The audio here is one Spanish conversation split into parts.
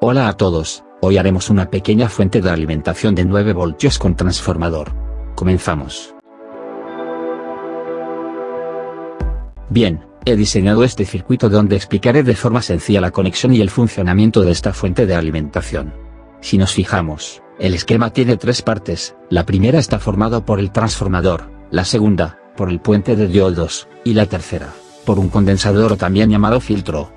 Hola a todos, hoy haremos una pequeña fuente de alimentación de 9 voltios con transformador. Comenzamos. Bien, he diseñado este circuito donde explicaré de forma sencilla la conexión y el funcionamiento de esta fuente de alimentación. Si nos fijamos, el esquema tiene tres partes: la primera está formada por el transformador, la segunda, por el puente de diodos, y la tercera, por un condensador o también llamado filtro.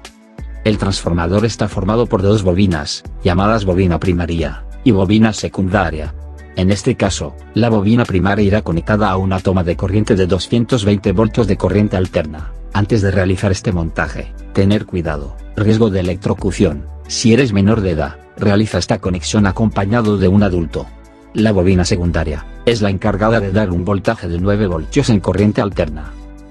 El transformador está formado por dos bobinas, llamadas bobina primaria y bobina secundaria. En este caso, la bobina primaria irá conectada a una toma de corriente de 220 voltios de corriente alterna. Antes de realizar este montaje, tener cuidado, riesgo de electrocución. Si eres menor de edad, realiza esta conexión acompañado de un adulto. La bobina secundaria es la encargada de dar un voltaje de 9 voltios en corriente alterna.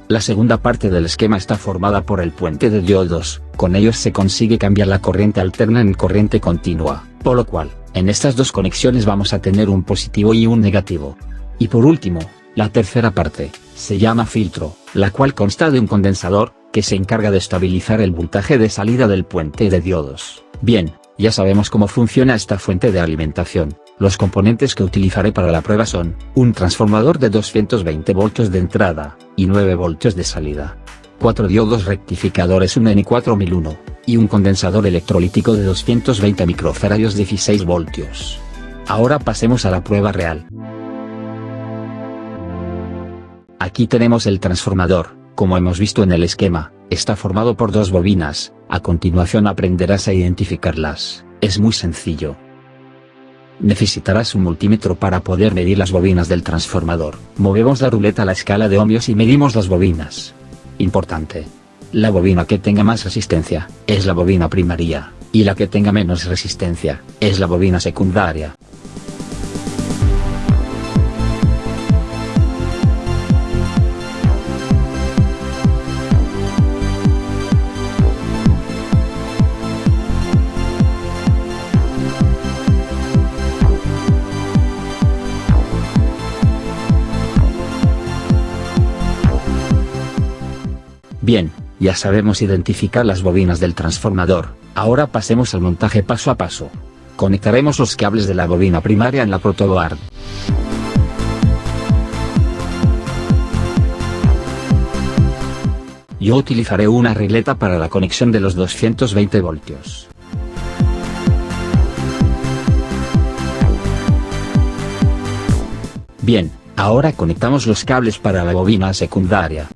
La segunda parte del esquema está formada por el puente de diodos, con ellos se consigue cambiar la corriente alterna en corriente continua, por lo cual, en estas dos conexiones vamos a tener un positivo y un negativo. Y por último, la tercera parte, se llama filtro, la cual consta de un condensador, que se encarga de estabilizar el voltaje de salida del puente de diodos. Bien, ya sabemos cómo funciona esta fuente de alimentación. Los componentes que utilizaré para la prueba son, un transformador de 220 voltios de entrada, y 9 voltios de salida. 4 diodos rectificadores, un N4001, y un condensador electrolítico de 220 microfarados 16 voltios. Ahora pasemos a la prueba real. Aquí tenemos el transformador, como hemos visto en el esquema, está formado por dos bobinas. A continuación aprenderás a identificarlas, es muy sencillo. Necesitarás un multímetro para poder medir las bobinas del transformador. Movemos la ruleta a la escala de ohmios y medimos las bobinas. Importante: la bobina que tenga más resistencia es la bobina primaria, y la que tenga menos resistencia es la bobina secundaria. Bien, ya sabemos identificar las bobinas del transformador. Ahora pasemos al montaje paso a paso. Conectaremos los cables de la bobina primaria en la protoboard. Yo utilizaré una regleta para la conexión de los 220 voltios. Bien, ahora conectamos los cables para la bobina secundaria.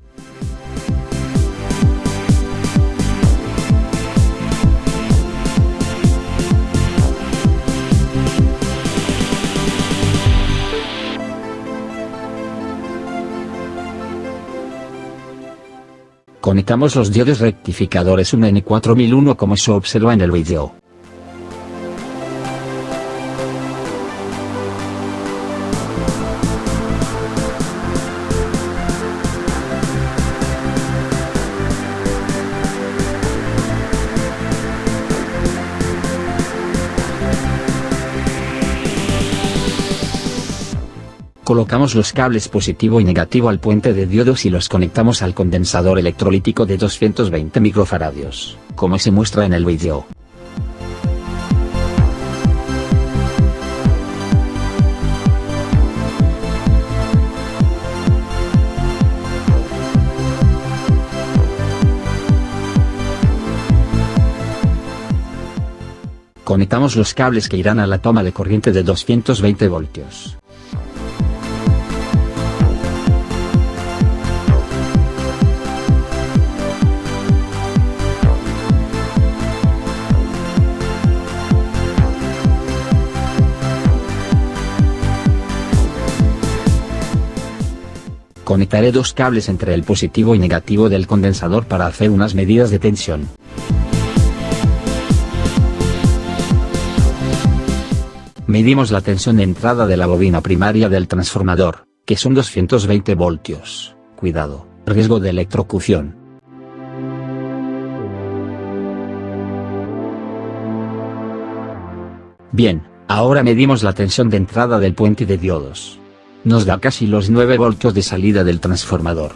Conectamos los diodos rectificadores, un N4001 como se observa en el vídeo. Colocamos los cables positivo y negativo al puente de diodos y los conectamos al condensador electrolítico de 220 microfarados, como se muestra en el vídeo. Conectamos los cables que irán a la toma de corriente de 220 voltios. Conectaré dos cables entre el positivo y negativo del condensador para hacer unas medidas de tensión. Medimos la tensión de entrada de la bobina primaria del transformador, que son 220 voltios. Cuidado, riesgo de electrocución. Bien, ahora medimos la tensión de entrada del puente de diodos. Nos da casi los 9 voltios de salida del transformador.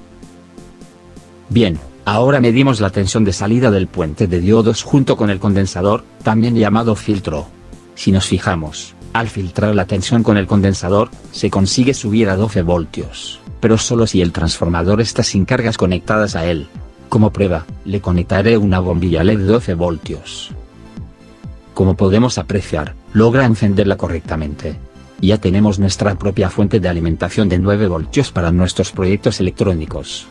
Bien, Ahora medimos la tensión de salida del puente de diodos junto con el condensador, también llamado filtro. Si nos fijamos, al filtrar la tensión con el condensador, se consigue subir a 12 voltios, pero solo si el transformador está sin cargas conectadas a él. Como prueba, le conectaré una bombilla LED de 12 voltios. Como podemos apreciar, logra encenderla correctamente. Ya tenemos nuestra propia fuente de alimentación de 9 voltios para nuestros proyectos electrónicos.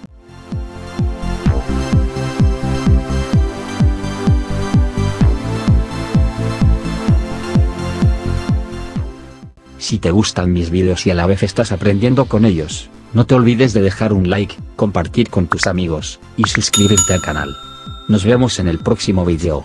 Si te gustan mis vídeos y a la vez estás aprendiendo con ellos, no te olvides de dejar un like, compartir con tus amigos, y suscribirte al canal. Nos vemos en el próximo vídeo.